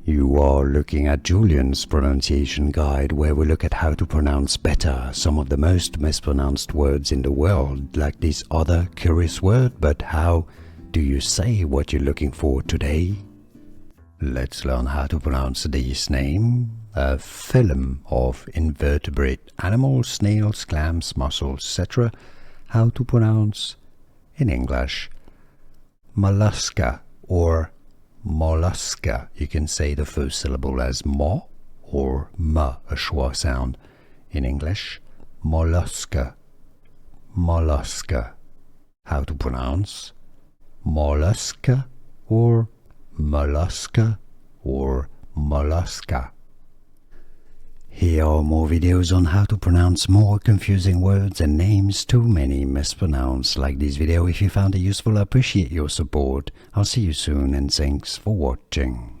You are looking at Julian's pronunciation guide, where we look at how to pronounce better some of the most mispronounced words in the world, like this other curious word. But how do you say what you're looking for today? Let's learn how to pronounce this name. A phylum of invertebrate animals, snails, clams, mussels, etc. How to pronounce in English mollusca or mollusca. You can say the first syllable as mo or ma, a schwa sound. In English, mollusca, mollusca. How to pronounce mollusca or mollusca or mollusca. Here are more videos on how to pronounce more confusing words and names too many mispronounced. Like this video if you found it useful. I appreciate your support. I'll see you soon and thanks for watching.